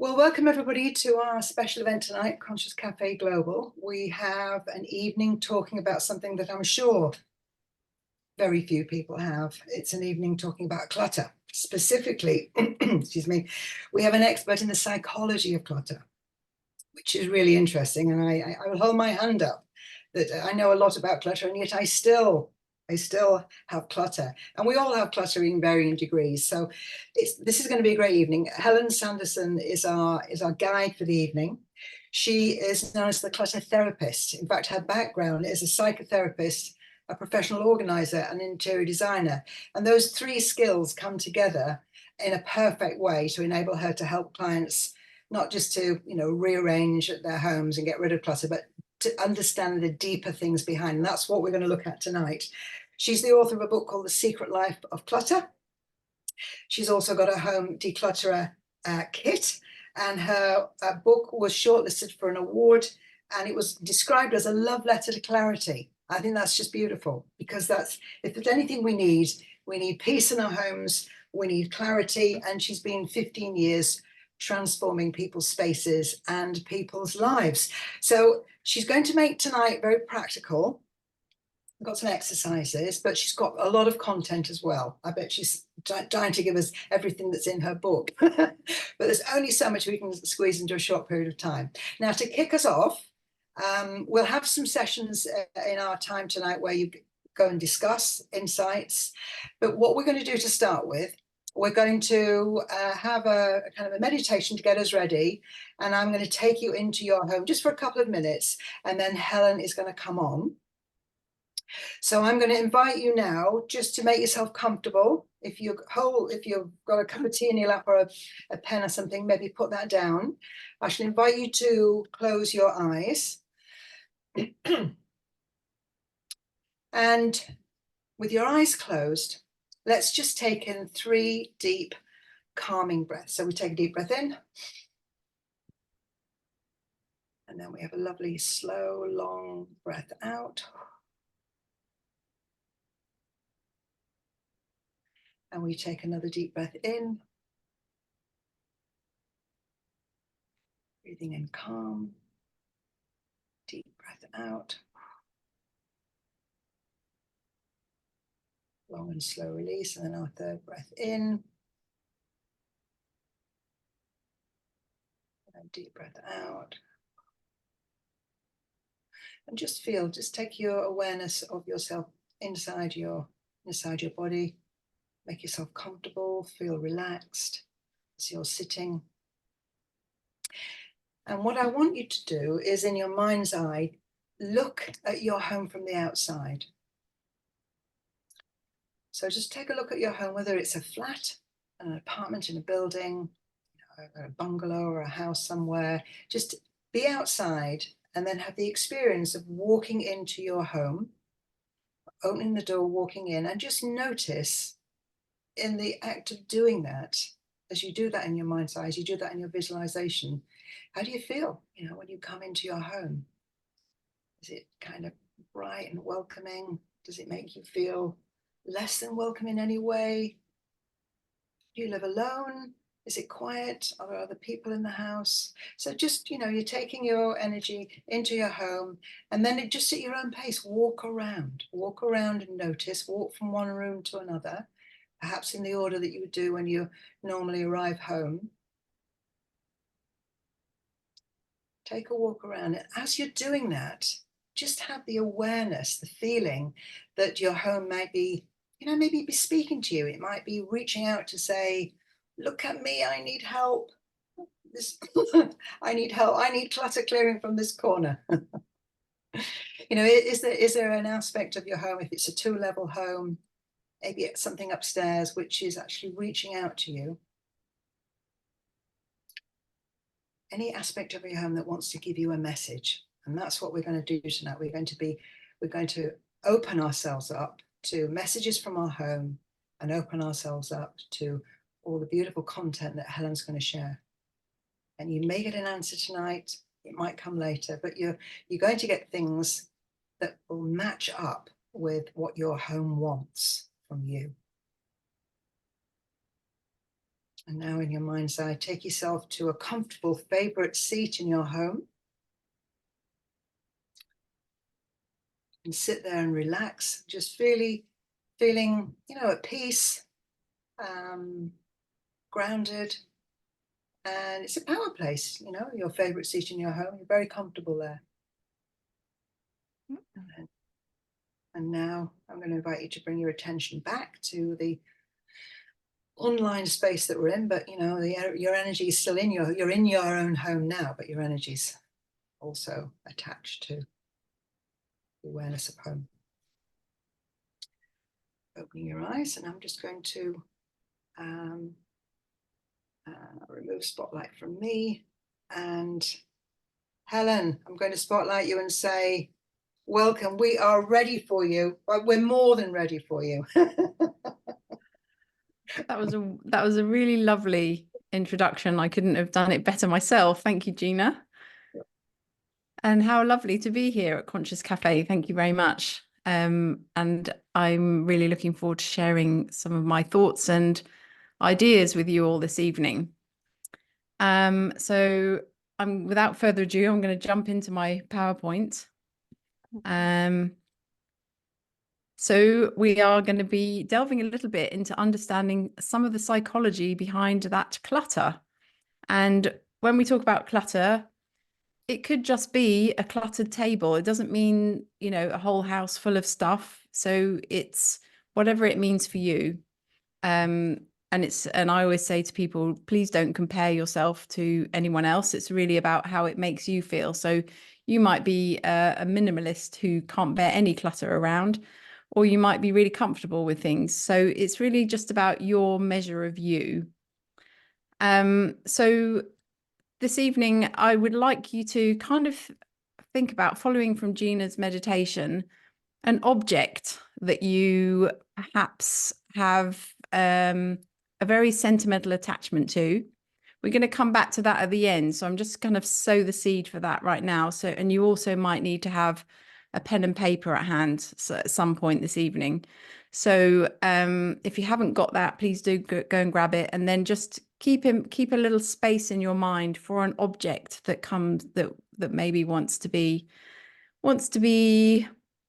Well, welcome everybody to our special event tonight, Conscious Cafe Global. We have an evening talking about something that I'm sure very few people have. It's an evening talking about clutter. Specifically, excuse me, we have an expert in the psychology of clutter, which is really interesting. And I will hold my hand up that I know a lot about clutter, and yet I still have clutter, and we all have clutter in varying degrees. So this is going to be a great evening. Helen Sanderson is our guide for the evening. She is known as the clutter therapist. In fact, her background is a psychotherapist, a professional organizer, and interior designer. And those three skills come together in a perfect way to enable her to help clients not just to rearrange their homes and get rid of clutter, but to understand the deeper things behind. And that's what we're going to look at tonight. She's the author of a book called The Secret Life of Clutter. She's also got a home declutterer kit, and her book was shortlisted for an award, and it was described as a love letter to clarity. I think that's just beautiful, because if there's anything we need peace in our homes, we need clarity, and she's been 15 years transforming people's spaces and people's lives. So she's going to make tonight very practical. We've got some exercises, but she's got a lot of content as well. I bet she's dying to give us everything that's in her book. But there's only so much we can squeeze into a short period of time. Now, to kick us off, we'll have some sessions in our time tonight where you go and discuss insights. But what we're going to do to start with, we're going to have a kind of a meditation to get us ready, and I'm going to take you into your home just for a couple of minutes, and then Helen is going to come on. So I'm going to invite you now just to make yourself comfortable. If you've got a cup of tea in your lap or a pen or something, maybe put that down. I shall invite you to close your eyes. And with your eyes closed, let's just take in 3 deep, calming breaths. So we take a deep breath in. And then we have a lovely, slow, long breath out. And we take another deep breath in. Breathing in calm. Deep breath out. Long and slow release. And then our third breath in. And deep breath out. And just take your awareness of yourself inside your body. Make yourself comfortable, feel relaxed as you're sitting. And what I want you to do is, in your mind's eye, look at your home from the outside. So just take a look at your home, whether it's a flat, an apartment in a building, a bungalow or a house somewhere. Just be outside and then have the experience of walking into your home, opening the door, walking in, and just notice in the act of doing that, as you do that in your mind's eye, as you do that in your visualization, how do you feel, when you come into your home? Is it kind of bright and welcoming? Does it make you feel less than welcome in any way? Do you live alone? Is it quiet? Are there other people in the house? So just, you're taking your energy into your home, and then just at your own pace, walk around and notice, walk from one room to another, perhaps in the order that you would do when you normally arrive home. Take a walk around. And as you're doing that, just have the awareness, the feeling that your home might be, maybe be speaking to you. It might be reaching out to say, look at me, I need help. I need help. I need clutter clearing from this corner. Is there an aspect of your home, if it's a 2-level home, maybe it's something upstairs, which is actually reaching out to you? Any aspect of your home that wants to give you a message. And that's what we're going to do tonight. We're going to open ourselves up to messages from our home, and open ourselves up to all the beautiful content that Helen's going to share. And you may get an answer tonight, it might come later, but you're going to get things that will match up with what your home wants from you. And now in your mind's eye, take yourself to a comfortable favorite seat in your home. And sit there and relax, just feeling, at peace, grounded. And it's a power place, your favorite seat in your home. You're very comfortable there. And now I'm going to invite you to bring your attention back to the online space that we're in, but your energy is still you're in your own home now, but your energy's also attached to the awareness of home. Opening your eyes, and I'm just going to remove spotlight from me. And Helen, I'm going to spotlight you and say, welcome. We are ready for you. We're more than ready for you. That was a really lovely introduction. I couldn't have done it better myself. Thank you, Gina. And how lovely to be here at Conscious Cafe. Thank you very much. And I'm really looking forward to sharing some of my thoughts and ideas with you all this evening. So without further ado, I'm going to jump into my PowerPoint. So we are going to be delving a little bit into understanding some of the psychology behind that clutter. And when we talk about clutter, it could just be a cluttered table. It doesn't mean, a whole house full of stuff. So it's whatever it means for you. And I always say to people, please don't compare yourself to anyone else. It's really about how it makes you feel. So you might be a minimalist who can't bear any clutter around, or you might be really comfortable with things. So it's really just about your measure of you. So this evening, I would like you to kind of think about, following from Gina's meditation, an object that you perhaps have a very sentimental attachment to. We're going to come back to that at the end. So I'm just kind of sow the seed for that right now. So, and you also might need to have a pen and paper at hand at some point this evening. So if you haven't got that, please do go and grab it, and then just keep a little space in your mind for an object that comes that maybe wants to be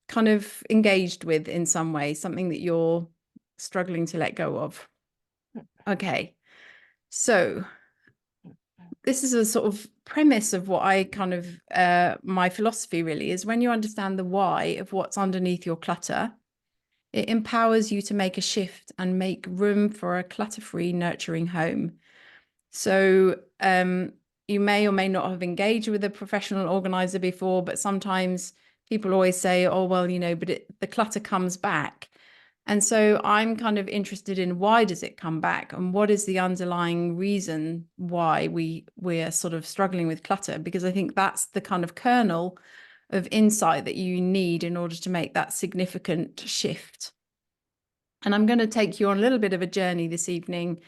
kind of engaged with in some way, something that you're struggling to let go of. Okay, so this is a sort of premise of what I kind of my philosophy really is: when you understand the why of what's underneath your clutter, it empowers you to make a shift and make room for a clutter-free, nurturing home. So you may or may not have engaged with a professional organizer before, but sometimes people always say, oh, well, but the clutter comes back. And so I'm kind of interested in, why does it come back? And what is the underlying reason why we're sort of struggling with clutter? Because I think that's the kind of kernel of insight that you need in order to make that significant shift. And I'm going to take you on a little bit of a journey this evening.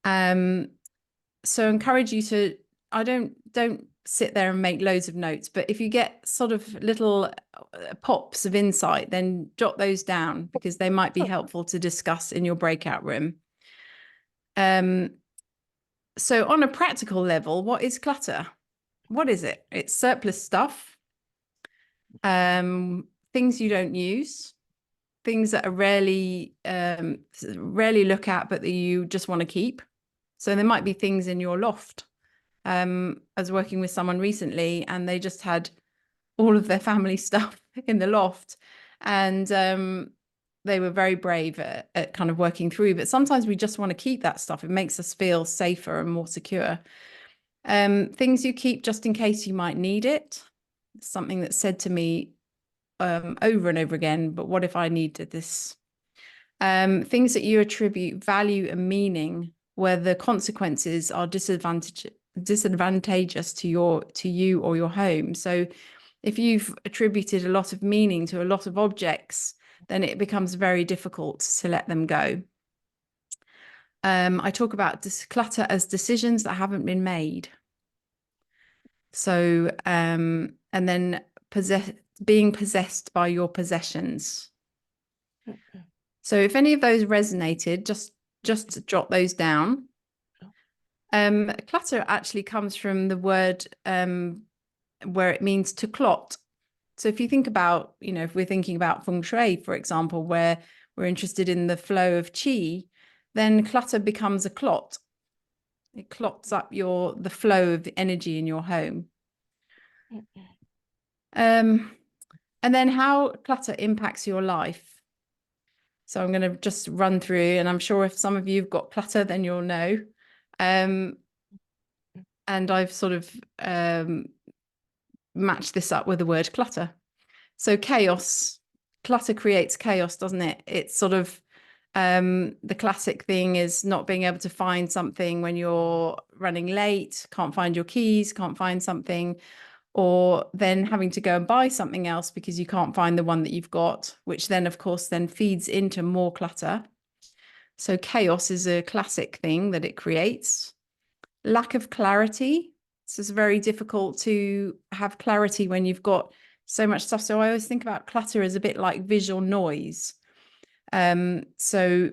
So encourage you to, don't sit there and make loads of notes, but if you get sort of little pops of insight, then jot those down, because they might be helpful to discuss in your breakout room. So on a practical level, what is clutter? What is it? It's surplus stuff, things you don't use, things that are rarely look at, but that you just want to keep. So there might be things in your loft. I was working with someone recently, and they just had all of their family stuff in the loft, and they were very brave at kind of working through. But sometimes we just want to keep that stuff. It makes us feel safer and more secure. Things you keep just in case you might need it. Something that's said to me over and over again, but what if I needed this? Things that you attribute value and meaning, where the consequences are disadvantageous to you or your home. So if you've attributed a lot of meaning to a lot of objects, then it becomes very difficult to let them go. I talk about clutter as decisions that haven't been made. So and then being possessed by your possessions. So if any of those resonated, just jot those down. Clutter actually comes from the word where it means to clot. So if you think about, if we're thinking about feng shui, for example, where we're interested in the flow of qi, then clutter becomes a clot. It clots up the flow of the energy in your home. And then how clutter impacts your life. So I'm going to just run through, and I'm sure if some of you have got clutter, then you'll know. And I've sort of matched this up with the word clutter. So chaos, clutter creates chaos, doesn't it? It's sort of the classic thing is not being able to find something when you're running late, can't find your keys, can't find something, or then having to go and buy something else because you can't find the one that you've got, which then, of course, then feeds into more clutter. So chaos is a classic thing that it creates. Lack of clarity. It's just very difficult to have clarity when you've got so much stuff. So I always think about clutter as a bit like visual noise. So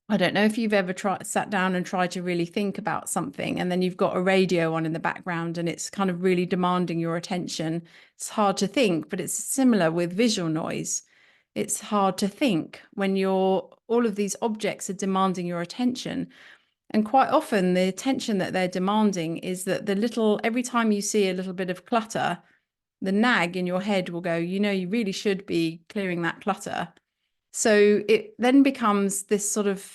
I don't know if you've ever sat down and tried to really think about something, and then you've got a radio on in the background and it's kind of really demanding your attention. It's hard to think, but it's similar with visual noise. It's hard to think when all of these objects are demanding your attention. And quite often the attention that they're demanding is that every time you see a little bit of clutter, the nag in your head will go, you really should be clearing that clutter. So it then becomes this sort of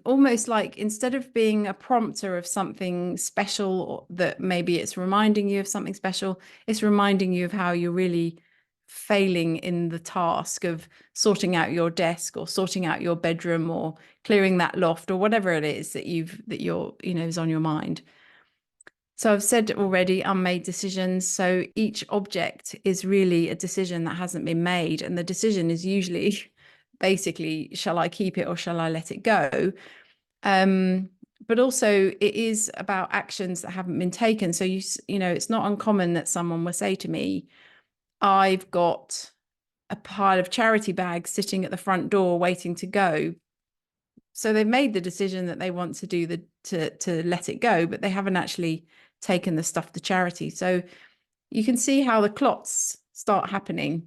almost like, instead of being a prompter of something special, or that maybe it's reminding you of something special, it's reminding you of how you're really failing in the task of sorting out your desk or sorting out your bedroom or clearing that loft or whatever it is that you're is on your mind. So I've said already, unmade decisions. So each object is really a decision that hasn't been made. And the decision is usually basically, shall I keep it or shall I let it go? But also it is about actions that haven't been taken. So, it's not uncommon that someone will say to me, I've got a pile of charity bags sitting at the front door waiting to go. So they've made the decision that they want to do to let it go, but they haven't actually taken the stuff to charity. So you can see how the clots start happening.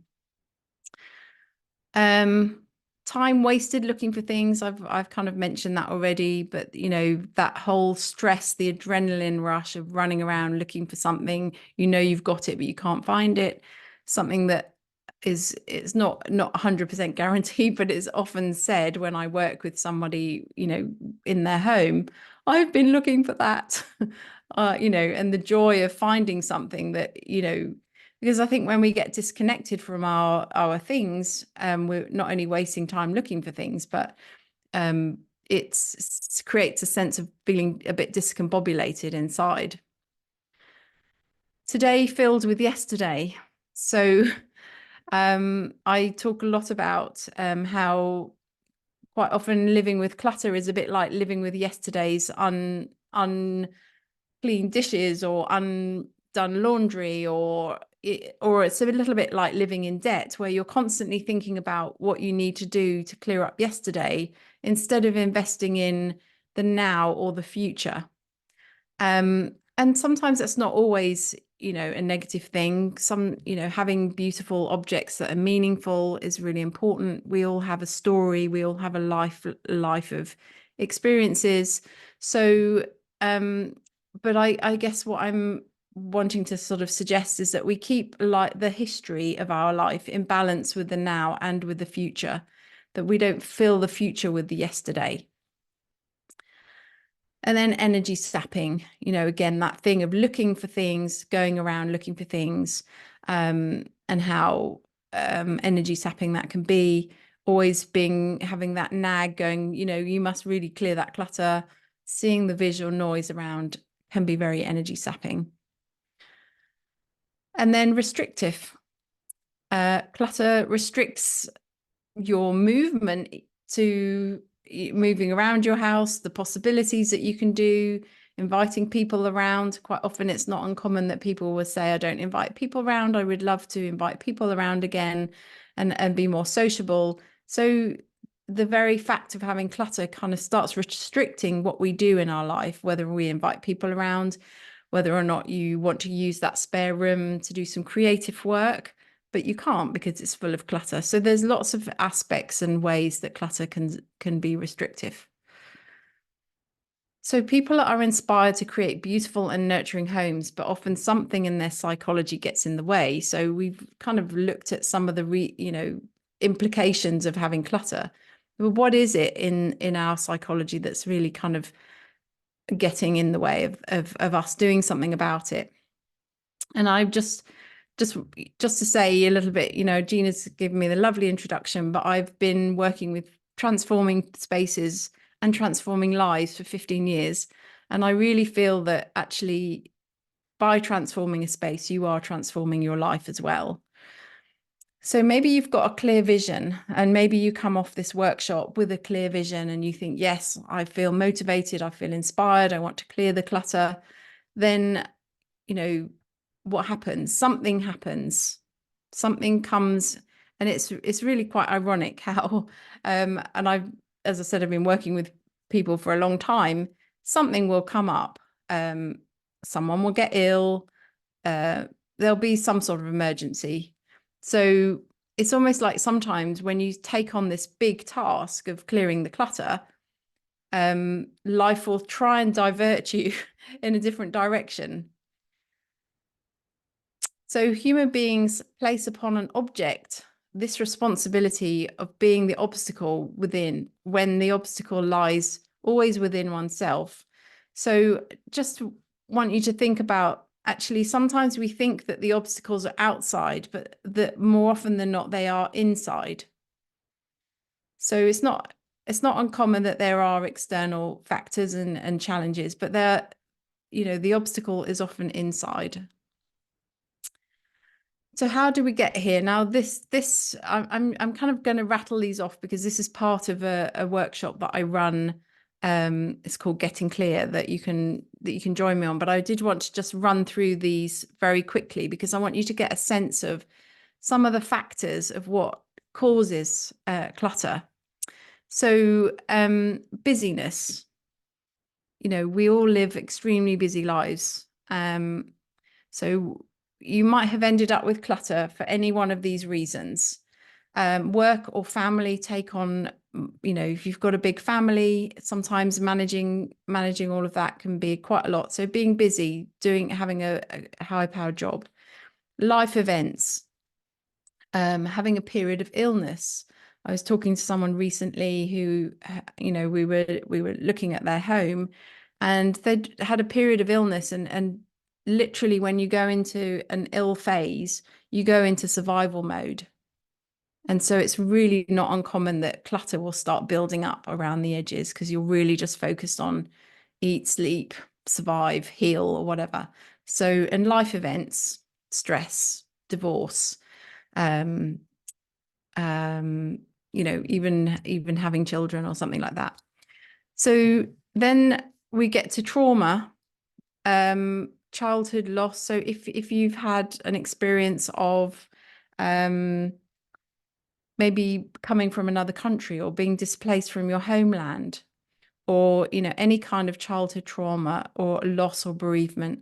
Time wasted looking for things. I've kind of mentioned that already, but that whole stress, the adrenaline rush of running around looking for something, you've got it, but you can't find it. Something that it's not 100% guaranteed, but it's often said when I work with somebody, in their home, I've been looking for that, and the joy of finding something that, because I think when we get disconnected from our things, we're not only wasting time looking for things, but it creates a sense of feeling a bit discombobulated inside. Today filled with yesterday. So I talk a lot about how quite often living with clutter is a bit like living with yesterday's unclean dishes or undone laundry, or it's a little bit like living in debt, where you're constantly thinking about what you need to do to clear up yesterday instead of investing in the now or the future. And sometimes that's not always, a negative thing. Having beautiful objects that are meaningful is really important. We all have a story. We all have a life of experiences. So, but I guess what I'm wanting to sort of suggest is that we keep the history of our life in balance with the now and with the future, that we don't fill the future with the yesterday. And then energy sapping, again, that thing of looking for things, going around looking for things, and how energy sapping that can be. Always having that nag going, you must really clear that clutter. Seeing the visual noise around can be very energy sapping. And then restrictive. Clutter restricts your movement to moving around your house, the possibilities that you can do, inviting people around. Quite often it's not uncommon that people will say, I don't invite people around. I would love to invite people around again and be more sociable. So the very fact of having clutter kind of starts restricting what we do in our life, whether we invite people around, whether or not you want to use that spare room to do some creative work, but you can't because it's full of clutter. So there's lots of aspects and ways that clutter can be restrictive. So people are inspired to create beautiful and nurturing homes, but often something in their psychology gets in the way. So we've kind of looked at some of the implications of having clutter. Well, what is it in our psychology that's really kind of getting in the way of us doing something about it? And I've just to say a little bit, Gina's given me the lovely introduction, but I've been working with transforming spaces and transforming lives for 15 years. And I really feel that actually by transforming a space, you are transforming your life as well. So maybe you've got a clear vision, and maybe you come off this workshop with a clear vision and you think, yes, I feel motivated, I feel inspired, I want to clear the clutter. Then, what happens? Something happens. Something comes, and it's really quite ironic how and as I said, I've been working with people for a long time. Something will come up. Someone will get ill. There'll be some sort of emergency. So it's almost like sometimes when you take on this big task of clearing the clutter, life will try and divert you in a different direction. So human beings place upon an object this responsibility of being the obstacle within, when the obstacle lies always within oneself. So just want you to think about, actually, sometimes we think that the obstacles are outside, but that more often than not, they are inside. So it's not uncommon that there are external factors and challenges, but the obstacle is often inside. So how do we get here? Now, I'm kind of going to rattle these off because this is part of a workshop that I run. It's called Getting Clear, that you can join me on. But I did want to just run through these very quickly because I want you to get a sense of some of the factors of what causes clutter. So busyness. We all live extremely busy lives. So you might have ended up with clutter for any one of these reasons. Work or family take on, if you've got a big family, sometimes managing all of that can be quite a lot. So being busy, having a high-powered job. Life events, having a period of illness. I was talking to someone recently who, we were looking at their home, and they'd had a period of illness, and literally when you go into an ill phase, you go into survival mode. And so it's really not uncommon that clutter will start building up around the edges because you're really just focused on eat, sleep, survive, heal, or whatever. So, and life events, stress, divorce, even having children or something like that. So then we get to trauma, childhood loss. So if you've had an experience of maybe coming from another country or being displaced from your homeland, or any kind of childhood trauma or loss or bereavement,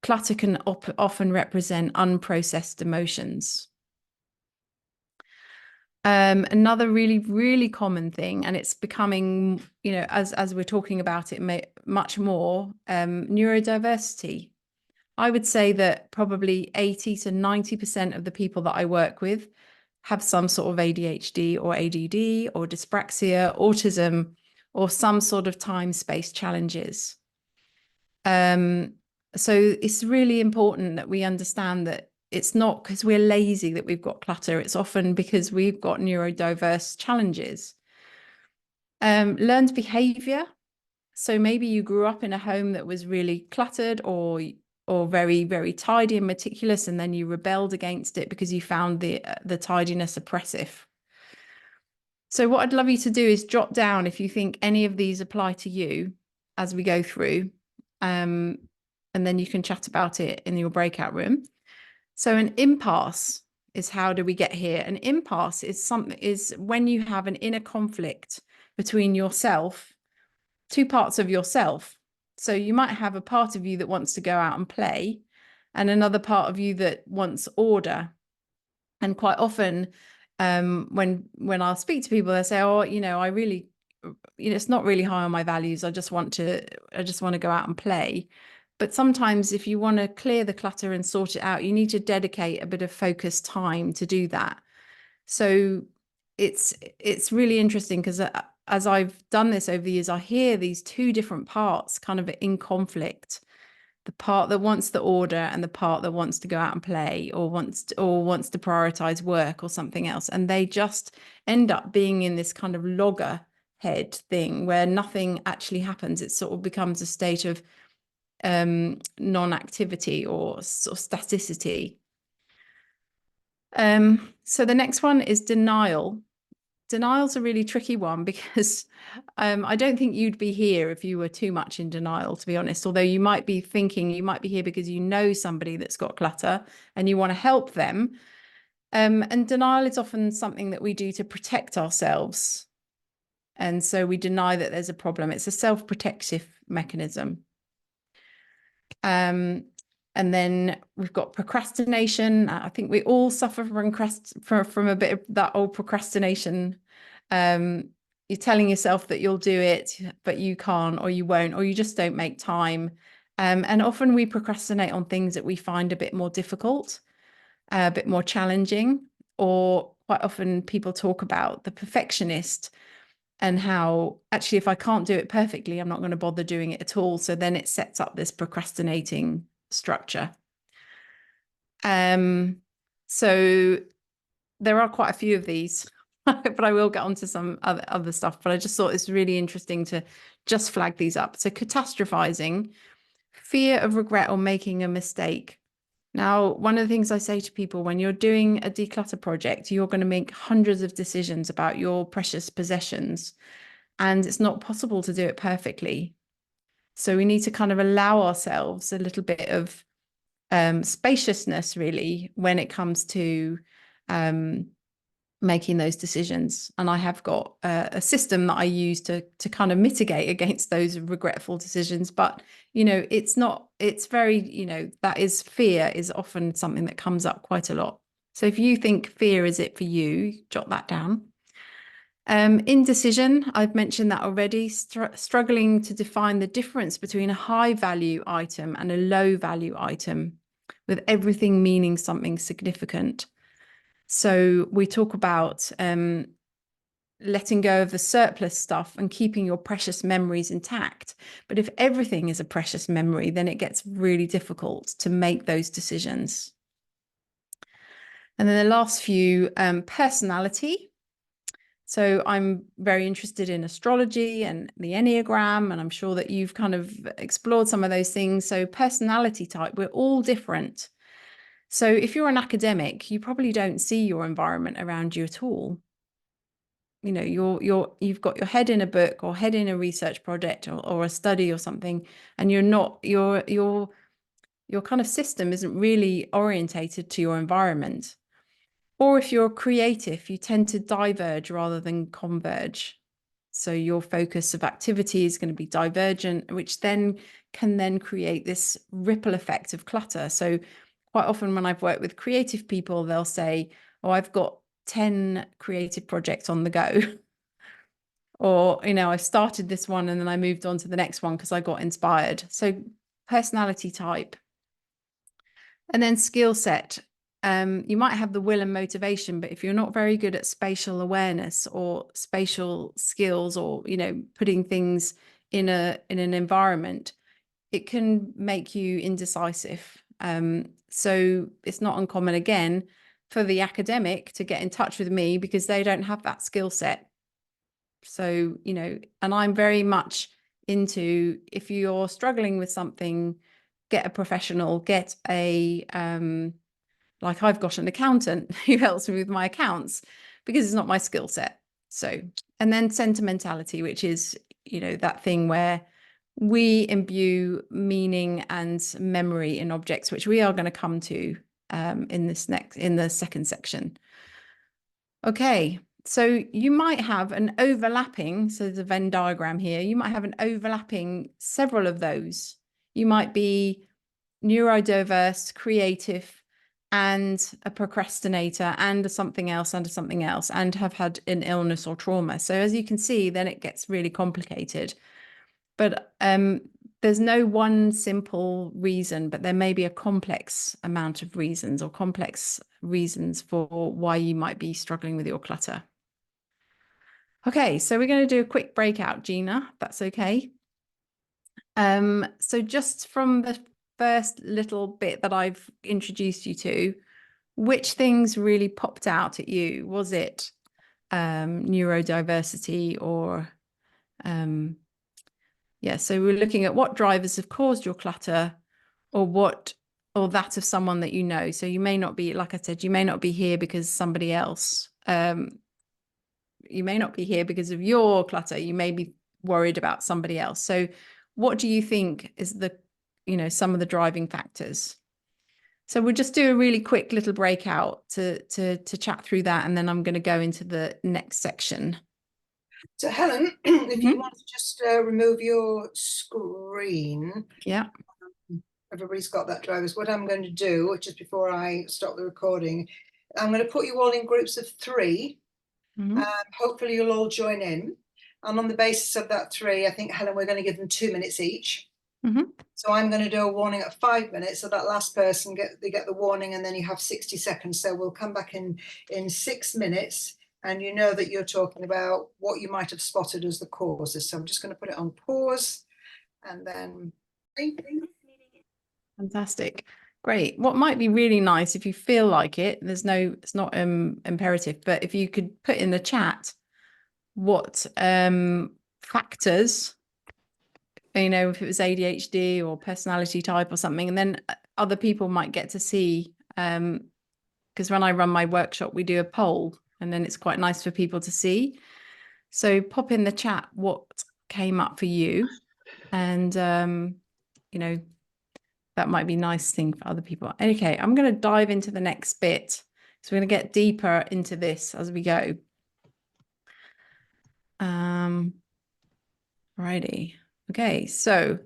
clutter can often represent unprocessed emotions. Another really, really common thing, and it's becoming, as we're talking about it much more, neurodiversity. I would say that probably 80 to 90% of the people that I work with have some sort of ADHD or ADD or dyspraxia, autism, or some sort of time-space challenges. So it's really important that we understand that it's not because we're lazy that we've got clutter. It's often because we've got neurodiverse challenges. Learned behaviour. So maybe you grew up in a home that was really cluttered or very, very tidy and meticulous, and then you rebelled against it because you found the tidiness oppressive. So what I'd love you to do is jot down if you think any of these apply to you as we go through, and then you can chat about it in your breakout room. So an impasse is how do we get here? An impasse is when you have an inner conflict between yourself, two parts of yourself. So you might have a part of you that wants to go out and play, and another part of you that wants order. And quite often, when I'll speak to people, they say, "Oh, I really, it's not really high on my values. I just want to go out and play." But sometimes if you want to clear the clutter and sort it out, you need to dedicate a bit of focused time to do that. So it's really interesting because as I've done this over the years, I hear these two different parts kind of in conflict. The part that wants the order and the part that wants to go out and play or wants to prioritize work or something else. And they just end up being in this kind of loggerhead thing where nothing actually happens. It sort of becomes a state of non-activity or sort of staticity. So the next one is denial. Denial's a really tricky one because I don't think you'd be here if you were too much in denial, to be honest. Although you might be thinking you might be here because you know somebody that's got clutter and you want to help them. And denial is often something that we do to protect ourselves. And so we deny that there's a problem. It's a self-protective mechanism. And then we've got procrastination. I think we all suffer from a bit of that old procrastination. You're telling yourself that you'll do it, but you can't, or you won't, or you just don't make time. And often we procrastinate on things that we find a bit more difficult, a bit more challenging, or quite often people talk about the perfectionist and how actually if I can't do it perfectly, I'm not going to bother doing it at all. So then it sets up this procrastinating structure. So there are quite a few of these, but I will get onto some other stuff. But I just thought it's really interesting to just flag these up. So catastrophizing, fear of regret or making a mistake. Now, one of the things I say to people when you're doing a declutter project, you're going to make hundreds of decisions about your precious possessions, and it's not possible to do it perfectly. So we need to kind of allow ourselves a little bit of spaciousness, really, when it comes to making those decisions. And I have got a system that I use to kind of mitigate against those regretful decisions. But, it's very, that is fear is often something that comes up quite a lot. So if you think fear is it for you, jot that down. Indecision, I've mentioned that already, struggling to define the difference between a high value item and a low value item, with everything meaning something significant. So we talk about letting go of the surplus stuff and keeping your precious memories intact. But if everything is a precious memory, then it gets really difficult to make those decisions. And then the last few, personality. So I'm very interested in astrology and the Enneagram, and I'm sure that you've kind of explored some of those things. So personality type, we're all different. So if you're an academic, you probably don't see your environment around you at all. You've got your head in a book or head in a research project or a study or something, and your kind of system isn't really orientated to your environment. Or if you're creative, you tend to diverge rather than converge. So your focus of activity is going to be divergent, which then can create this ripple effect of clutter. So quite often when I've worked with creative people, they'll say, "Oh, I've got 10 creative projects on the go." Or, I started this one and then I moved on to the next one because I got inspired. So personality type. And then skill set. You might have the will and motivation, but if you're not very good at spatial awareness or spatial skills or, putting things in an environment, it can make you indecisive. So it's not uncommon, again, for the academic to get in touch with me because they don't have that skill set. So, and I'm very much into, if you're struggling with something, get a professional, get a, like I've got an accountant who helps me with my accounts because it's not my skill set. So, and then sentimentality, which is, that thing where we imbue meaning and memory in objects, which we are going to come to in the second section. Okay, so you might have an overlapping, so there's a Venn diagram here, you might have an overlapping several of those. You might be neurodiverse, creative, and a procrastinator, and a something else, and have had an illness or trauma. So as you can see, then it gets really complicated. But there's no one simple reason, but there may be a complex amount of reasons or complex reasons for why you might be struggling with your clutter. Okay, so we're going to do a quick breakout, Gina, if that's okay. So just from the first little bit that I've introduced you to, which things really popped out at you? Was it neurodiversity or yeah, so we're looking at what drivers have caused your clutter, or that of someone that you know. So you may not be, like I said, you may not be here because somebody else, you may not be here because of your clutter. You may be worried about somebody else. So what do you think is some of the driving factors? So we'll just do a really quick little breakout to chat through that, and then I'm going to go into the next section. So Helen, if you want to just remove your screen. Yeah. Everybody's got that, drivers. What I'm going to do, just before I stop the recording, I'm going to put you all in groups of 3. Hopefully you'll all join in. And on the basis of that 3, I think, Helen, we're going to give them 2 minutes each. So I'm going to do a warning at 5 minutes. So that last person get the warning, and then you have 60 seconds. So we'll come back in 6 minutes. And you know that you're talking about what you might have spotted as the causes. So I'm just going to put it on pause, and then. Fantastic. Great. What might be really nice, if you feel like it, it's not imperative, but if you could put in the chat what factors, if it was ADHD or personality type or something, and then other people might get to see, because when I run my workshop, we do a poll, and then it's quite nice for people to see. So pop in the chat what came up for you, and that might be a nice thing for other people. Okay, I'm going to dive into the next bit. So we're going to get deeper into this as we go. Righty. Okay, so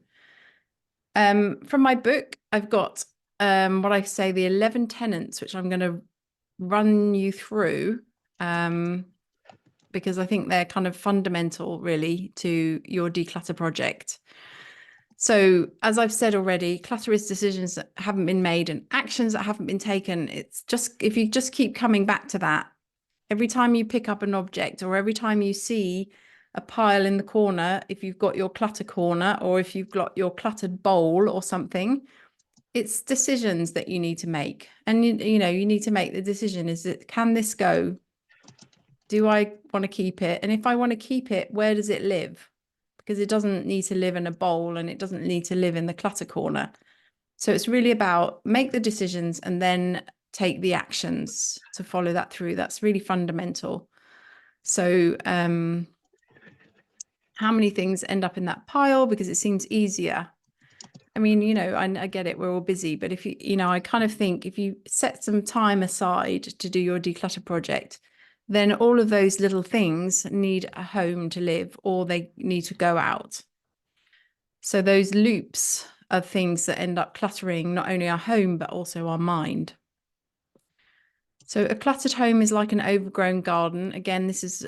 from my book, I've got what I say, the 11 tenets, which I'm going to run you through because I think they're kind of fundamental, really, to your declutter project. So as I've said already, clutter is decisions that haven't been made and actions that haven't been taken. It's just, if you just keep coming back to that, every time you pick up an object or every time you see a pile in the corner, if you've got your clutter corner or if you've got your cluttered bowl or something, it's decisions that you need to make. And, you need to make the decision, can this go? Do I want to keep it? And if I want to keep it, where does it live? Because it doesn't need to live in a bowl and it doesn't need to live in the clutter corner. So it's really about make the decisions and then take the actions to follow that through. That's really fundamental. So how many things end up in that pile because it seems easier? I mean, I get it, we're all busy, but if I kind of think if you set some time aside to do your declutter project, then all of those little things need a home to live, or they need to go out. So those loops are things that end up cluttering not only our home, but also our mind. So a cluttered home is like an overgrown garden. Again, this is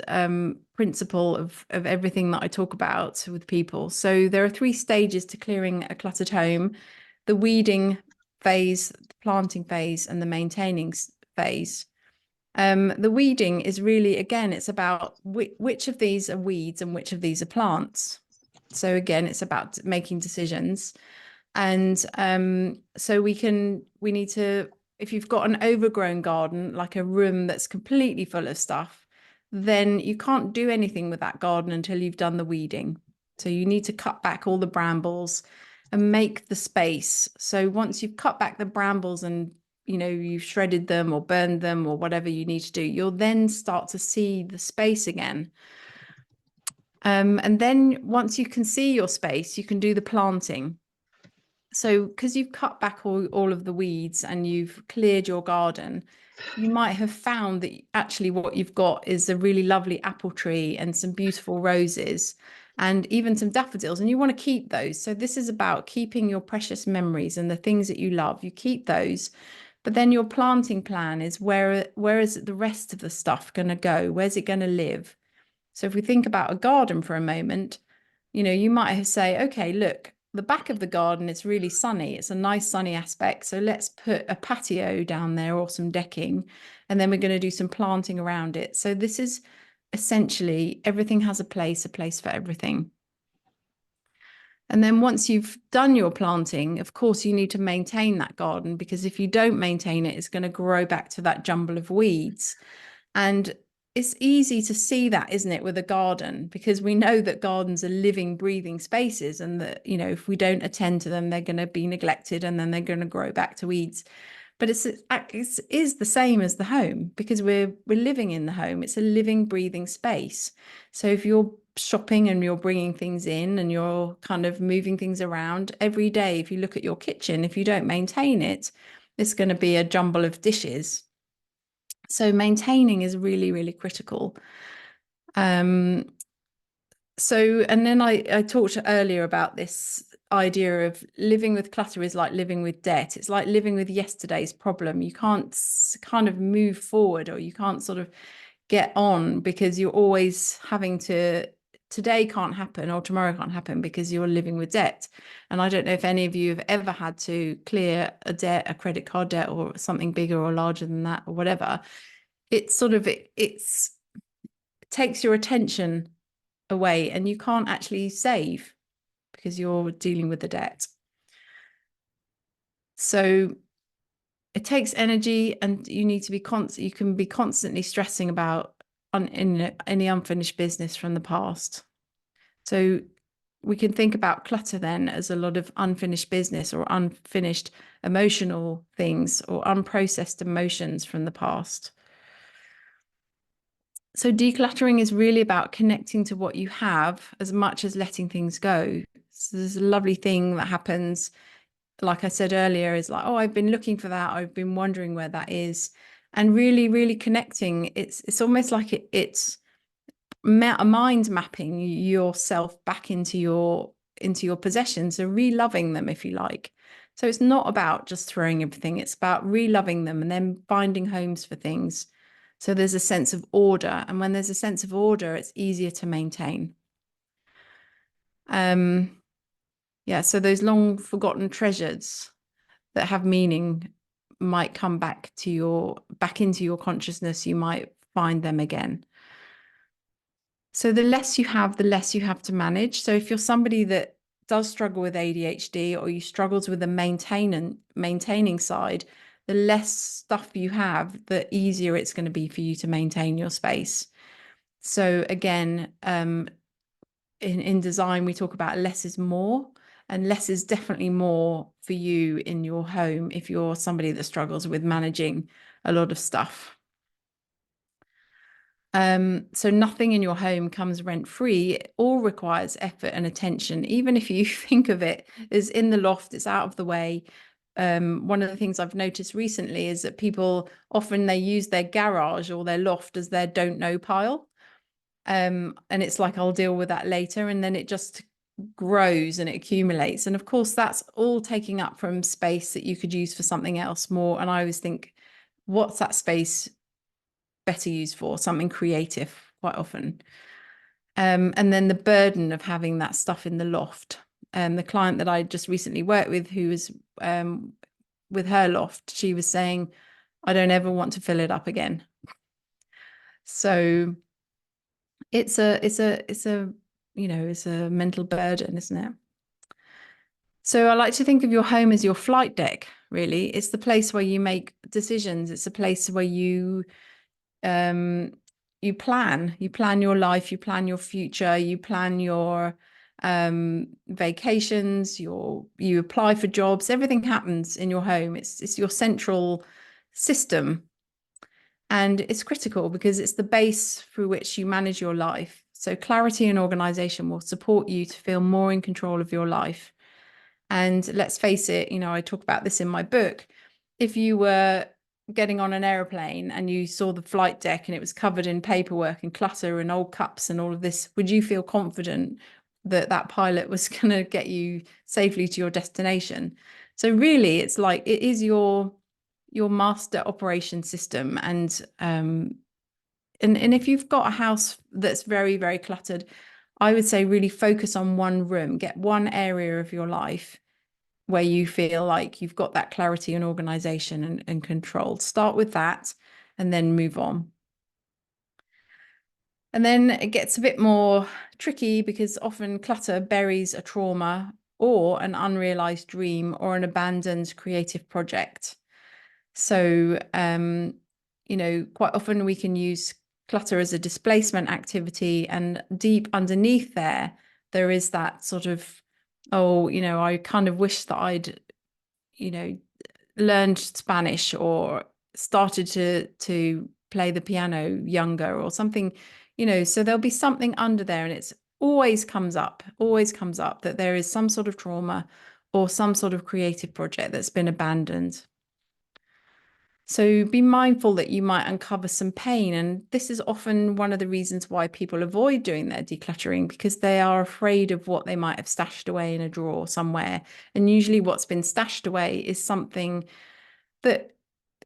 principle of everything that I talk about with people. So there are 3 stages to clearing a cluttered home: the weeding phase, the planting phase, and the maintaining phase. The weeding is really, again, it's about which of these are weeds and which of these are plants. So again, it's about making decisions. And so we need to, if you've got an overgrown garden, like a room that's completely full of stuff, then you can't do anything with that garden until you've done the weeding. So you need to cut back all the brambles and make the space. So once you've cut back the brambles and you've shredded them or burned them or whatever you need to do, you'll then start to see the space again. And then once you can see your space, you can do the planting. So because you've cut back all of the weeds and you've cleared your garden, you might have found that actually what you've got is a really lovely apple tree and some beautiful roses and even some daffodils, and you want to keep those. So this is about keeping your precious memories and the things that you love. You keep those, but then your planting plan is where is the rest of the stuff going to go? Where's it going to live? So if we think about a garden for a moment, you might say, okay, look, the back of the garden, it's really sunny. It's a nice sunny aspect. So let's put a patio down there or some decking, and then we're going to do some planting around it. So this is essentially everything has a place for everything. And then once you've done your planting, of course, you need to maintain that garden, because if you don't maintain it, it's going to grow back to that jumble of weeds. And it's easy to see that, isn't it, with a garden, because we know that gardens are living, breathing spaces, and that, if we don't attend to them, they're going to be neglected and then they're going to grow back to weeds. But it is the same as the home, because we're living in the home. It's a living, breathing space. So if you're shopping and you're bringing things in and you're kind of moving things around every day, if you look at your kitchen, if you don't maintain it, it's going to be a jumble of dishes. So maintaining is really, really critical. And then I talked earlier about this idea of living with clutter is like living with debt. It's like living with yesterday's problem. You can't kind of move forward, or you can't sort of get on, because you're always having to, today can't happen or tomorrow can't happen because you're living with debt. And I don't know if any of you have ever had to clear a debt, a credit card debt, or something bigger or larger than that, or whatever. It's sort of, it takes your attention away, and you can't actually save because you're dealing with the debt. So it takes energy, and you need to be you can be constantly stressing about any unfinished business from the past. So we can think about clutter then as a lot of unfinished business, or unfinished emotional things, or unprocessed emotions from the past. So decluttering is really about connecting to what you have as much as letting things go. So there's a lovely thing that happens, like I said earlier, is like, oh, I've been looking for that. I've been wondering where that is. And really, really connecting. It's almost like it's a mind mapping yourself back into your possessions, so re-loving them, if you like. So it's not about just throwing everything. It's about re-loving them and then finding homes for things. So there's a sense of order. And when there's a sense of order, it's easier to maintain. Yeah, so those long forgotten treasures that have meaning might come back into your consciousness. You might find them again. So the less you have, the less you have to manage. So if you're somebody that does struggle with ADHD, or you struggles with the maintaining side, the less stuff you have, the easier it's going to be for you to maintain your space. So again, in design, we talk about less is more, and less is definitely more for you in your home if you're somebody that struggles with managing a lot of stuff. So nothing in your home comes rent-free. It all requires effort and attention. Even if you think of it as in the loft, it's out of the way. One of the things I've noticed recently is that people often, they use their garage or their loft as their don't know pile. And it's like, I'll deal with that later. And then it just grows and it accumulates. And of course, that's all taking up from space that you could use for something else more. And I always think, what's that space better used for? Something creative, quite often. And then the burden of having that stuff in the loft. The client that I just recently worked with, who was with her loft, she was saying, I don't ever want to fill it up again. So it's a mental burden, isn't it? So I like to think of your home as your flight deck, really. It's the place where you make decisions. It's a place where you plan your life, you plan your future, you plan your vacations, you apply for jobs. Everything happens in your home. It's your central system, and it's critical because it's the base through which you manage your life. So clarity and organization will support you to feel more in control of your life. And let's face it, you know, I talk about this in my book. If you were getting on an aeroplane and you saw the flight deck and it was covered in paperwork and clutter and old cups and all of this, would you feel confident that that pilot was going to get you safely to your destination? So really, it's like it is your master operation system. And if you've got a house that's very, very cluttered, I would say really focus on one room, get one area of your life where you feel like you've got that clarity and organization and control. Start with that and then move on. And then it gets a bit more tricky because often clutter buries a trauma or an unrealized dream or an abandoned creative project. So, you know, quite often we can use clutter as a displacement activity, and deep underneath there is that sort of, oh, you know, I kind of wish that I'd, you know, learned Spanish or started to play the piano younger or something, you know. So there'll be something under there, and it's always comes up that there is some sort of trauma or some sort of creative project that's been abandoned. So be mindful that you might uncover some pain. And this is often one of the reasons why people avoid doing their decluttering, because they are afraid of what they might have stashed away in a drawer somewhere. And usually what's been stashed away is something that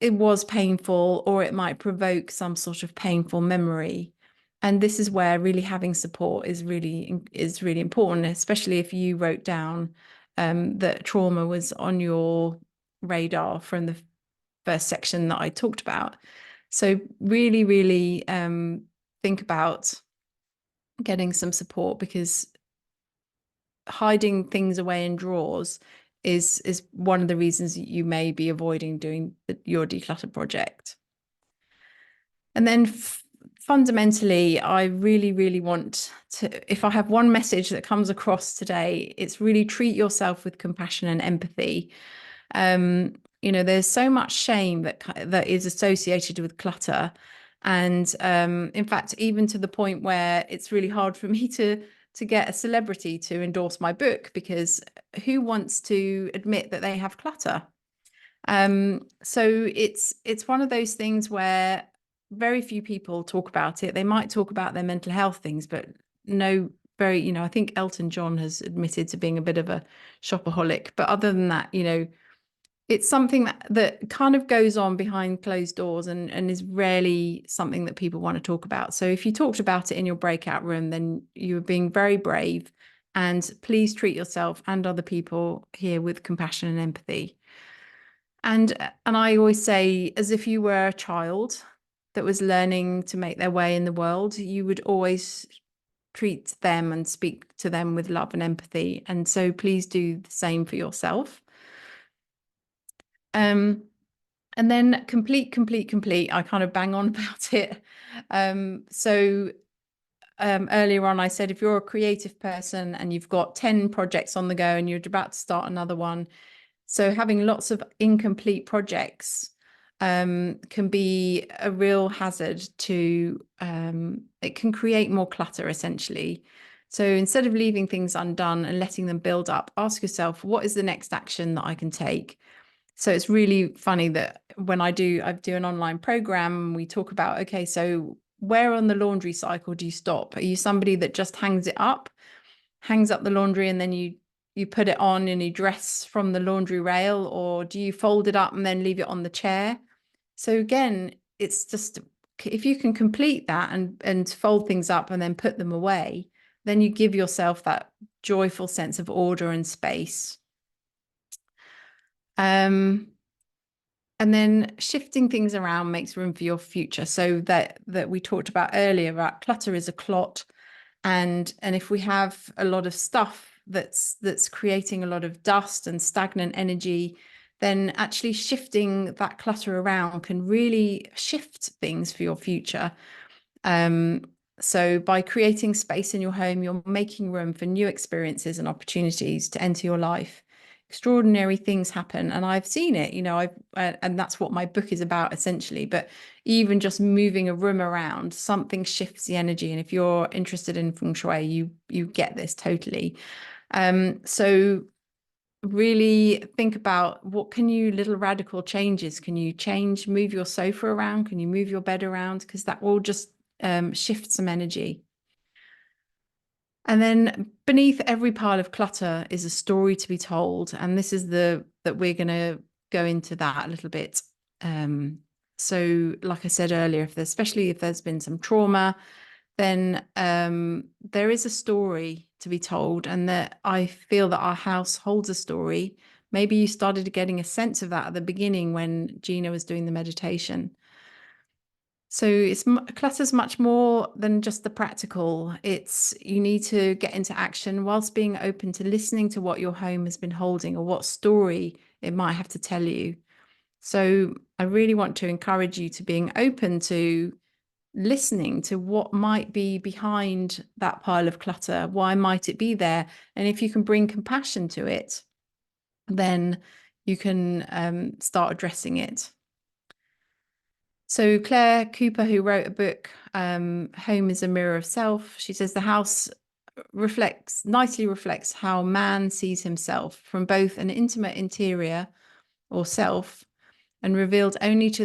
it was painful, or it might provoke some sort of painful memory. And this is where really having support is really important, especially if you wrote down that trauma was on your radar from the first section that I talked about. So really, really think about getting some support, because hiding things away in drawers is one of the reasons you may be avoiding doing your declutter project. And then fundamentally, I really, really want to, if I have one message that comes across today, it's really treat yourself with compassion and empathy. You know, there's so much shame that is associated with clutter. And in fact, even to the point where it's really hard for me to get a celebrity to endorse my book, because who wants to admit that they have clutter? So it's one of those things where very few people talk about it. They might talk about their mental health things, but no, very, you know, I think Elton John has admitted to being a bit of a shopaholic. But other than that, you know, it's something that kind of goes on behind closed doors and is rarely something that people want to talk about. So if you talked about it in your breakout room, then you're being very brave. And please treat yourself and other people here with compassion and empathy. And I always say, as if you were a child that was learning to make their way in the world, you would always treat them and speak to them with love and empathy. And so please do the same for yourself. And then complete. I kind of bang on about it. Earlier on, I said, if you're a creative person and you've got 10 projects on the go and you're about to start another one, so having lots of incomplete projects can be a real hazard to, it can create more clutter essentially. So instead of leaving things undone and letting them build up, ask yourself, what is the next action that I can take? So it's really funny that when I do an online program, we talk about, okay, so where on the laundry cycle do you stop? Are you somebody that just hangs up the laundry, and then you put it on and you dress from the laundry rail, or do you fold it up and then leave it on the chair? So again, it's just, if you can complete that and fold things up and then put them away, then you give yourself that joyful sense of order and space. And then shifting things around makes room for your future. So that we talked about earlier, about clutter is a clot. And if we have a lot of stuff that's creating a lot of dust and stagnant energy, then actually shifting that clutter around can really shift things for your future. So by creating space in your home, you're making room for new experiences and opportunities to enter your life. Extraordinary things happen, and I've seen it, you know, and that's what my book is about essentially. But even just moving a room around, something shifts the energy. And if you're interested in feng shui, you get this totally. So really think about what can you, little radical changes, can you change, move your sofa around, can you move your bed around, because that will just shift some energy. And then beneath every pile of clutter is a story to be told. And this is that we're going to go into that a little bit. So like I said earlier, especially if there's been some trauma, then there is a story to be told, and that I feel that our house holds a story. Maybe you started getting a sense of that at the beginning when Gina was doing the meditation. So clutter's much more than just the practical. You need to get into action whilst being open to listening to what your home has been holding or what story it might have to tell you. So I really want to encourage you to being open to listening to what might be behind that pile of clutter. Why might it be there? And if you can bring compassion to it, then you can start addressing it. So Claire Cooper, who wrote a book, Home is a Mirror of Self, she says the house nicely reflects how man sees himself from both an intimate interior or self, and revealed only to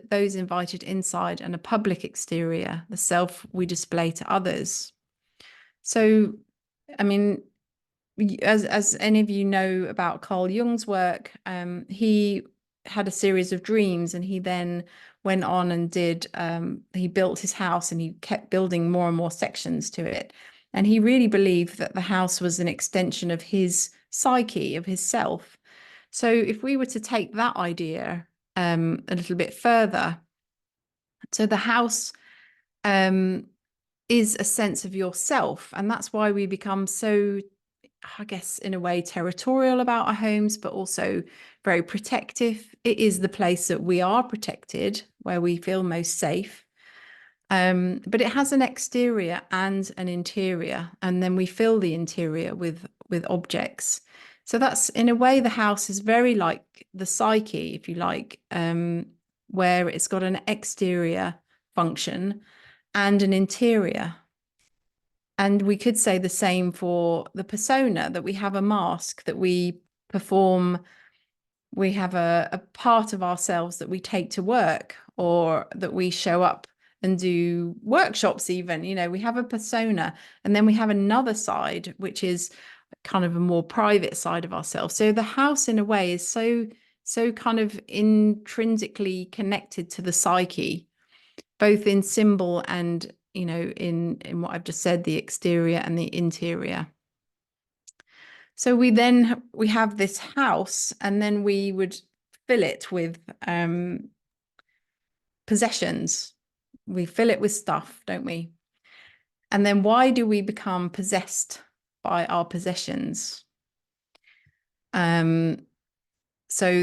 those invited inside, and a public exterior, the self we display to others. So, I mean, as any of you know about Carl Jung's work, he had a series of dreams, and he then went on and he built his house, and he kept building more and more sections to it. And he really believed that the house was an extension of his psyche, of his self. So if we were to take that idea a little bit further, so the house is a sense of yourself, and that's why we become so, I guess, in a way, territorial about our homes, but also very protective. It is the place that we are protected, where we feel most safe. But it has an exterior and an interior, and then we fill the interior with objects. So that's, in a way, the house is very like the psyche, if you like, where it's got an exterior function and an interior. And we could say the same for the persona, that we have a mask that we perform. We have a part of ourselves that we take to work, or that we show up and do workshops even. We have a persona, and then we have another side, which is kind of a more private side of ourselves. So the house, in a way, is so kind of intrinsically connected to the psyche, both in symbol and, in what I've just said, the exterior and the interior. So we have this house, and then we would fill it with possessions. We fill it with stuff, don't we? And then why do we become possessed by our possessions? So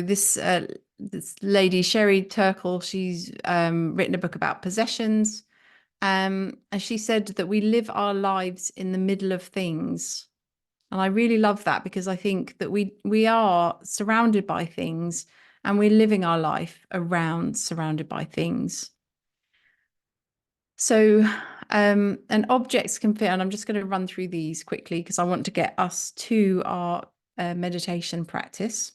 this lady, Sherry Turkle, she's written a book about possessions. And she said that we live our lives in the middle of things. And I really love that, because I think that we are surrounded by things, and we're living our life surrounded by things. So, and objects can fit, and I'm just going to run through these quickly because I want to get us to our meditation practice.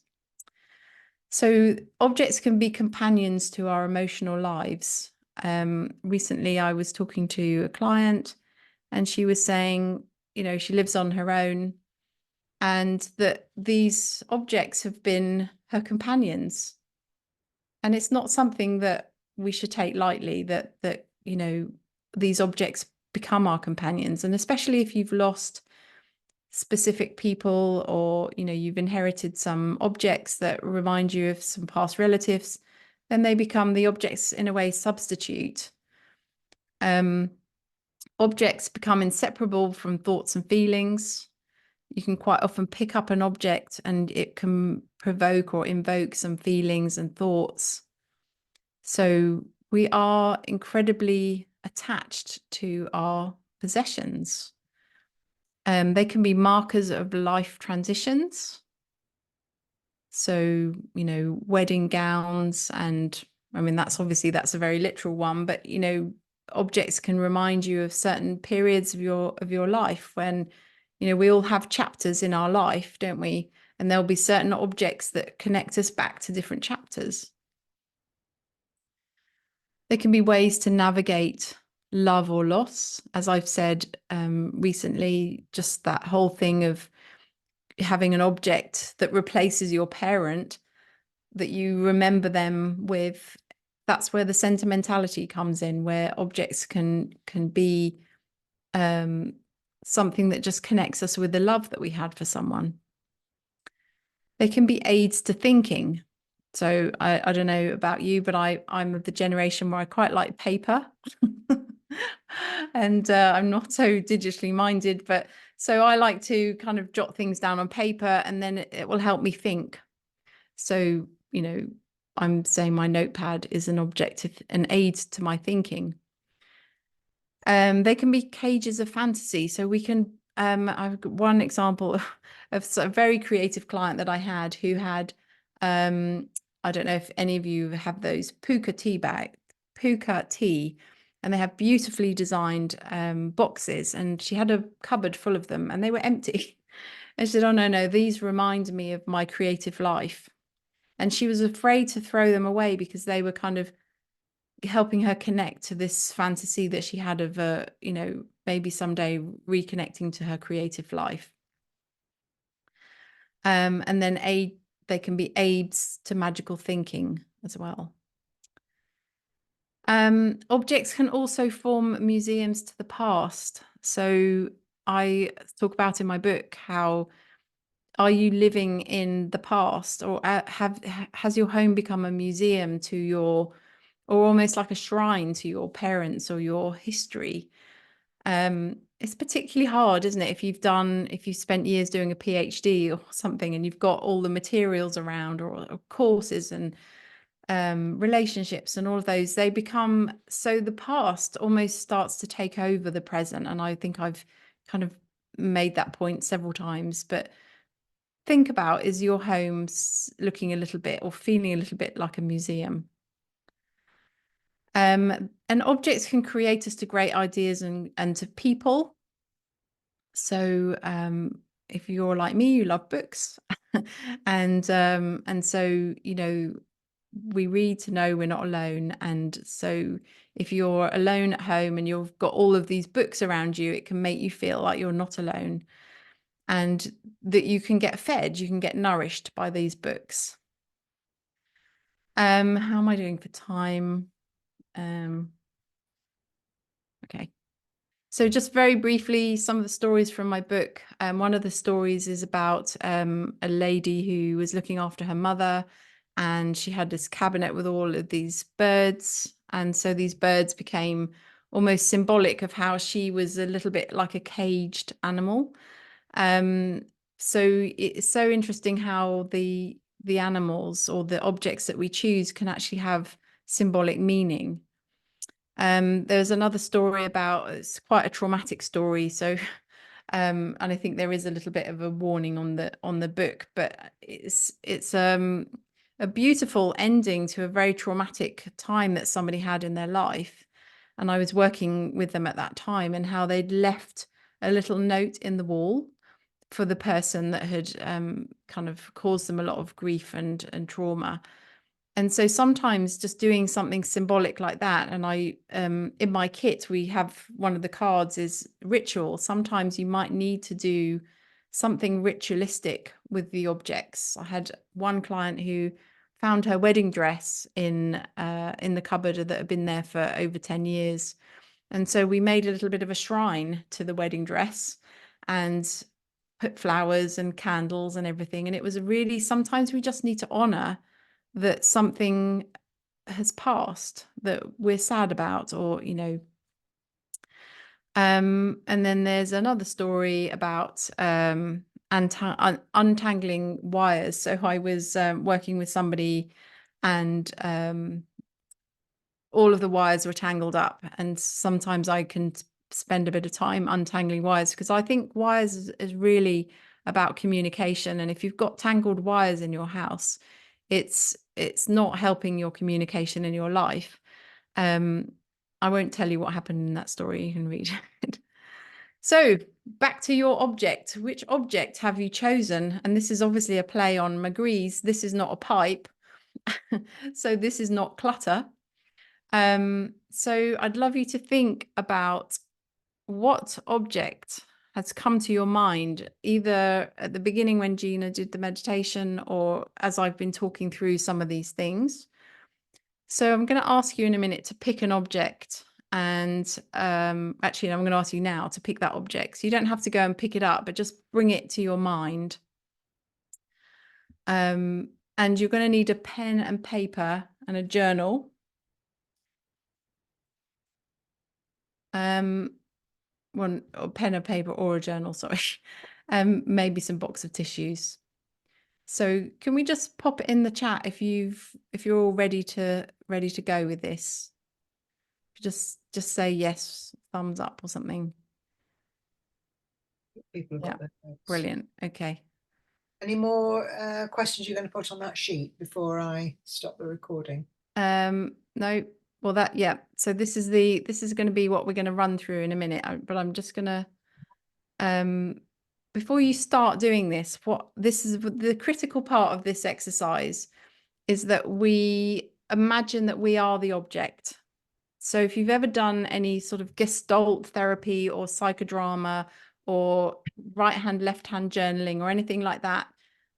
So objects can be companions to our emotional lives. Recently, I was talking to a client, and she was saying, she lives on her own, and that these objects have been her companions. And it's not something that we should take lightly, that these objects become our companions. And especially if you've lost specific people, or you've inherited some objects that remind you of some past relatives, then they become, the objects, in a way, substitute. Objects become inseparable from thoughts and feelings. You can quite often pick up an object, and it can provoke or invoke some feelings and thoughts. So we are incredibly attached to our possessions. They can be markers of life transitions. So, wedding gowns, and I mean, that's a very literal one, but, objects can remind you of certain periods of your life when, we all have chapters in our life, don't we? and there'll be certain objects that connect us back to different chapters. There can be ways to navigate love or loss. As I've said recently, just that whole thing of having an object that replaces your parent, that you remember them with, that's where the sentimentality comes in, where objects can be something that just connects us with the love that we had for someone. They can be aids to thinking. So I don't know about you, but I'm of the generation where I quite like paper. And I'm not so digitally minded, but so I like to kind of jot things down on paper, and then it will help me think. So, you know, I'm saying my notepad is an object, an aid to my thinking. They can be cages of fantasy. So we can, I've got one example of a very creative client that I had who had, I don't know if any of you have those puka tea, and they have beautifully designed boxes, and she had a cupboard full of them and they were empty. And she said, oh, no, these remind me of my creative life. And she was afraid to throw them away because they were kind of helping her connect to this fantasy that she had of, you know, maybe someday reconnecting to her creative life. And then they can be aids to magical thinking as well. Objects can also form museums to the past. So I talk about in my book how, are you living in the past, or has your home become a museum to your, or almost like a shrine to your parents or your history? It's particularly hard, isn't it, if you've spent years doing a PhD or something and you've got all the materials around, or courses and relationships and all of those, they become, so the past almost starts to take over the present. And I think I've kind of made that point several times, but think about, is your home looking a little bit or feeling a little bit like a museum? And objects can create us to great ideas and to people. So if you're like me, you love books. And so, you know, we read to know we're not alone. And so if you're alone at home and you've got all of these books around you, it can make you feel like you're not alone, and that you can get fed, you can get nourished by these books. How am I doing for time? Okay. So just very briefly, some of the stories from my book. One of the stories is about a lady who was looking after her mother, and she had this cabinet with all of these birds. And so these birds became almost symbolic of how she was a little bit like a caged animal. So it's so interesting how the animals or the objects that we choose can actually have symbolic meaning. There's another story about, it's quite a traumatic story, so and I think there is a little bit of a warning on the book, but it's a beautiful ending to a very traumatic time that somebody had in their life. And I was working with them at that time, and how they'd left a little note in the wall for the person that had kind of caused them a lot of grief and trauma. And so sometimes just doing something symbolic like that, and I in my kit we have one of the cards is ritual. Sometimes you might need to do something ritualistic with the objects. I had one client who found her wedding dress in the cupboard that had been there for over 10 years. And so we made a little bit of a shrine to the wedding dress and put flowers and candles and everything. And it was really, sometimes we just need to honor that something has passed that we're sad about, or, you know. And then there's another story about untangling wires. So I was working with somebody, and all of the wires were tangled up, and sometimes I can spend a bit of time untangling wires, because I think wires is really about communication. And if you've got tangled wires in your house, it's not helping your communication in your life. I won't tell you what happened in that story, you can read it. So back to your object. Which object have you chosen? And this is obviously a play on McGree's. This is not a pipe. So this is not clutter. So I'd love you to think about what object has come to your mind, either at the beginning when Gina did the meditation or as I've been talking through some of these things. So I'm going to ask you in a minute to pick an object. And actually, I'm going to ask you now to pick that object. So you don't have to go and pick it up, but just bring it to your mind. And you're going to need a pen and paper and a journal. One or pen and paper or a journal, sorry. Maybe some box of tissues. So can we just pop it in the chat if you're all ready to go with this? Just say yes, thumbs up or something. People have got their notes. Brilliant. Okay. Any more questions you're going to put on that sheet before I stop the recording? No. Well, so this is going to be what we're going to run through in a minute, but I'm just going to before you start doing this, this is the critical part of this exercise is that we imagine that we are the object. So if you've ever done any sort of Gestalt therapy or psychodrama or right hand, left hand journaling or anything like that,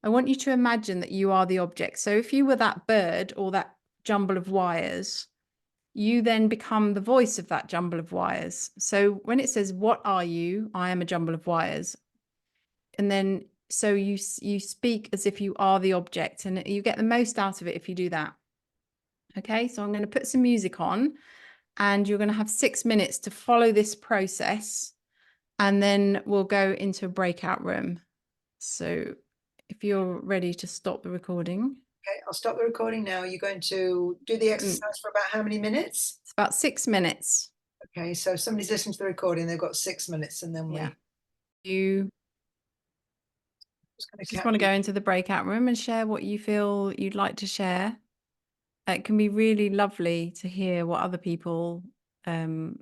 I want you to imagine that you are the object. So if you were that bird or that jumble of wires, you then become the voice of that jumble of wires. So when it says, "What are you?" I am a jumble of wires. And then so you speak as if you are the object, and you get the most out of it if you do that. Okay, so I'm going to put some music on, and you're going to have 6 minutes to follow this process, and then we'll go into a breakout room. So if you're ready to stop the recording. Okay, I'll stop the recording now. You're going to do the exercise for about how many minutes? It's about 6 minutes. Okay, so if somebody's listening to the recording, they've got 6 minutes, and then you just want to go into the breakout room and share what you feel you'd like to share. It can be really lovely to hear what other people, you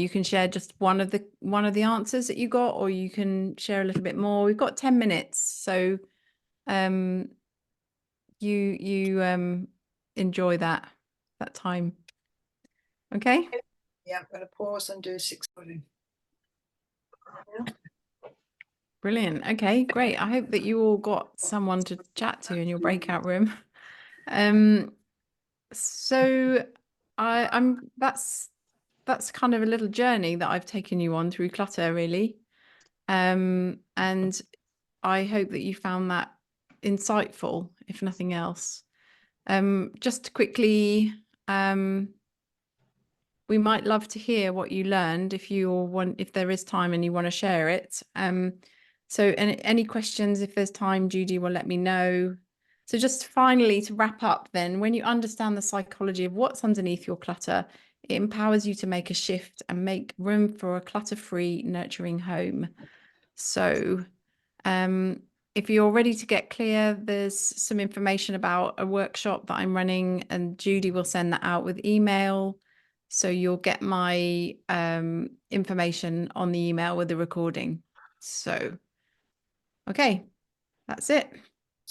can share just one of the answers that you got, or you can share a little bit more. We've got 10 minutes, so you enjoy that time. Okay. Yeah, I'm going to pause and do 6 minutes. Brilliant. Okay, great. I hope that you all got someone to chat to in your breakout room. So that's kind of a little journey that I've taken you on through clutter, really. And I hope that you found that insightful, if nothing else. Just quickly, we might love to hear what you learned if there is time and you want to share it. So any questions, if there's time, Judy will let me know. So just finally to wrap up then, when you understand the psychology of what's underneath your clutter, it empowers you to make a shift and make room for a clutter-free, nurturing home. So if you're ready to get clear, there's some information about a workshop that I'm running, and Judy will send that out with email. So you'll get my information on the email with the recording. So, okay, that's it.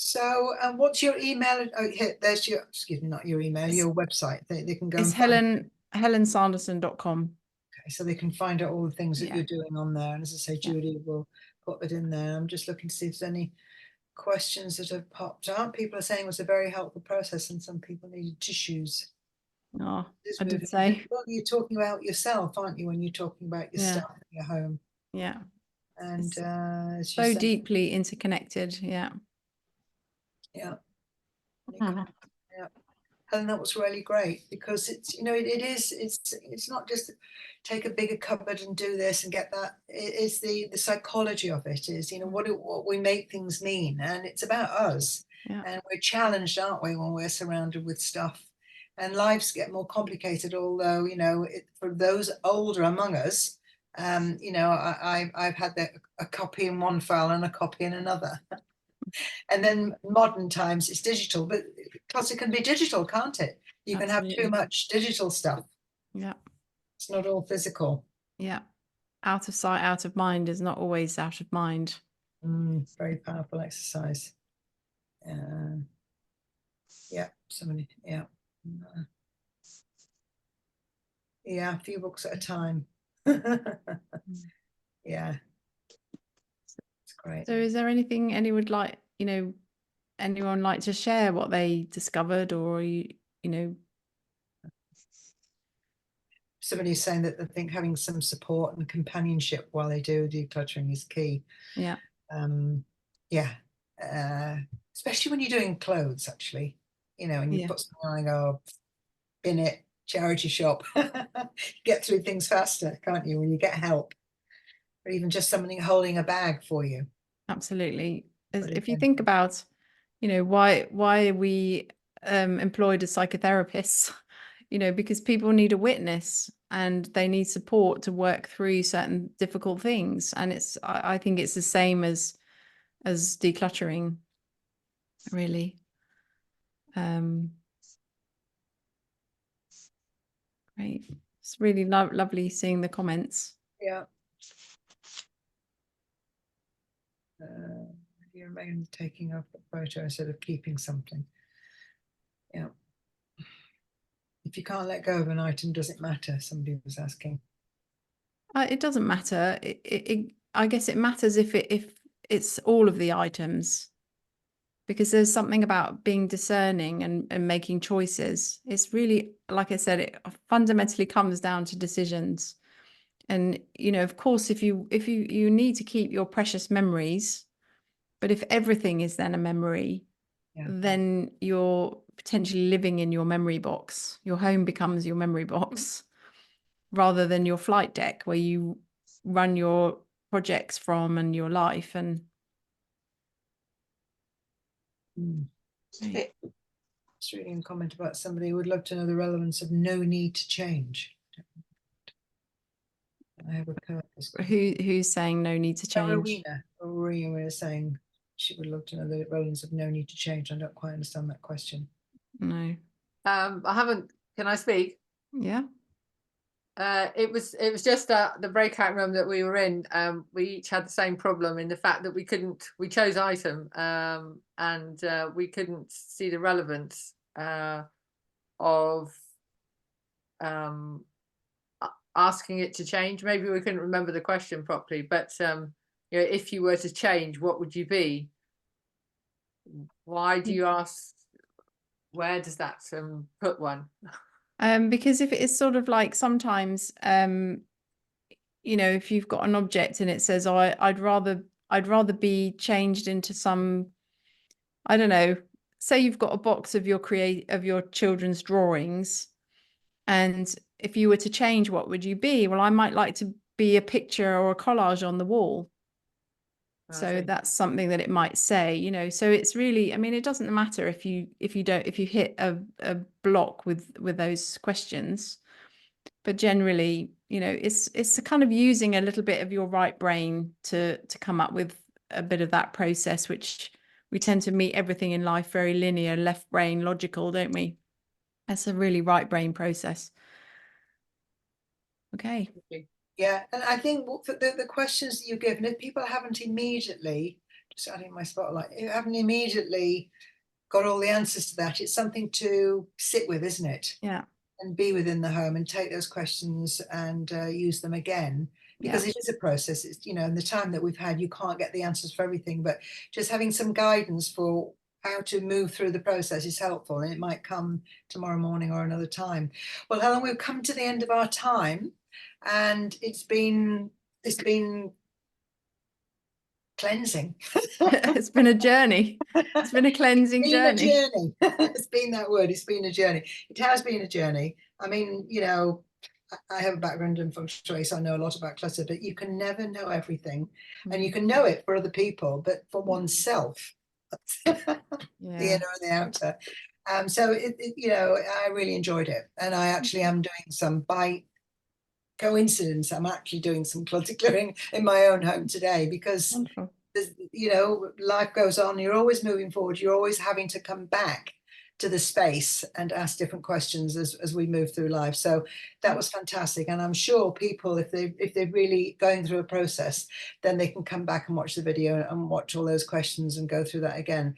So what's your email? Oh, here, there's your, excuse me, not your email, your website. They can go. It's helensanderson.com. Okay, so they can find out all the things that you're doing on there. And as I say, Judy will put it in there. I'm just looking to see if there's any questions that have popped up. People are saying it was a very helpful process, and some people needed tissues. Oh, I did say. Well, you're talking about yourself, aren't you, when you're talking about your stuff in your home? Yeah. And so deeply interconnected. Yeah. Yeah. Yeah. And that was really great, because it's, it's not just take a bigger cupboard and do this and get that. It's the psychology of it is, what we make things mean, and it's about us. And we're challenged, aren't we, when we're surrounded with stuff, and lives get more complicated. Although, for those older among us, I've had a copy in one file and a copy in another. And then modern times it's digital, but clutter can be digital, can't it? You can have too much digital stuff. Yeah. It's not all physical. Yeah. out of sight, out of mind is not always out of mind. Very powerful exercise. Yeah, somebody, yeah. Yeah, a few books at a time. Yeah, it's great. So is there anything anyone would like, anyone like to share what they discovered, or Somebody's saying that they think having some support and companionship while they do decluttering is key. yeah. Yeah, especially when you're doing clothes, actually, and you Yeah. put something on and go, bin it, charity shop. Get through things faster, can't you, when you get help, or even just somebody holding a bag for you. Absolutely. But If you again, think about, why we employed as psychotherapists, because people need a witness and they need support to work through certain difficult things. And I think it's the same as decluttering, really. Great. It's really lovely seeing the comments. yeah. You remain taking up a photo instead of keeping something. Yeah. If you can't let go of an item, does it matter? Somebody was asking. It doesn't matter. I guess it matters if it's all of the items, because there's something about being discerning and making choices. It's really, like I said, it fundamentally comes down to decisions. And of course, if you need to keep your precious memories, but if everything is then a memory, Yeah. then you're potentially living in your memory box. Your home becomes your memory box rather than your flight deck where you run your projects from and your life. And It's reading a comment about somebody who would love to know the relevance of no need to change. I have a purpose. who's saying no need to change? Rowena was saying she would love to know the relevance of no need to change. I don't quite understand that question. No. I haven't. Can I speak? Yeah. It was just the breakout room that we were in. We each had the same problem in the fact that we chose item, and we couldn't see the relevance of asking it to change. Maybe we couldn't remember the question properly, but if you were to change, what would you be? Why do you ask? Where does that put one? Because if it is sort of like sometimes, if you've got an object and it says, "Oh, I'd rather be changed into some," I don't know. Say you've got a box of your children's drawings, and if you were to change, what would you be? Well, I might like to be a picture or a collage on the wall. So that's something that it might say, so it's really, I mean, it doesn't matter if you hit a block with those questions, but generally, it's kind of using a little bit of your right brain to come up with a bit of that process, which we tend to meet everything in life very linear, left brain, logical, don't we? That's a really right brain process. Okay. Yeah, and I think the questions that you've given, if people haven't immediately, just adding my spotlight, you haven't immediately got all the answers to that, it's something to sit with, isn't it? Yeah. And be within the home and take those questions and use them again, because it is a process. It's, in the time that we've had, you can't get the answers for everything, but just having some guidance for how to move through the process is helpful, and it might come tomorrow morning or another time. Well, Helen, we've come to the end of our time, and it's been cleansing. It's been a journey. It's been a cleansing journey. It's been that word. It's been a journey. It has been a journey. I mean, I have a background in feng shui, so I know a lot about clutter, but you can never know everything. And you can know it for other people, but for oneself, the inner and the outer. So I really enjoyed it. And I actually am doing some, by coincidence, I'm actually doing some clutter clearing in my own home today, because life goes on. You're always moving forward. You're always having to come back to the space and ask different questions as we move through life. So that was fantastic. And I'm sure people, if they're really going through a process, then they can come back and watch the video and watch all those questions and go through that again.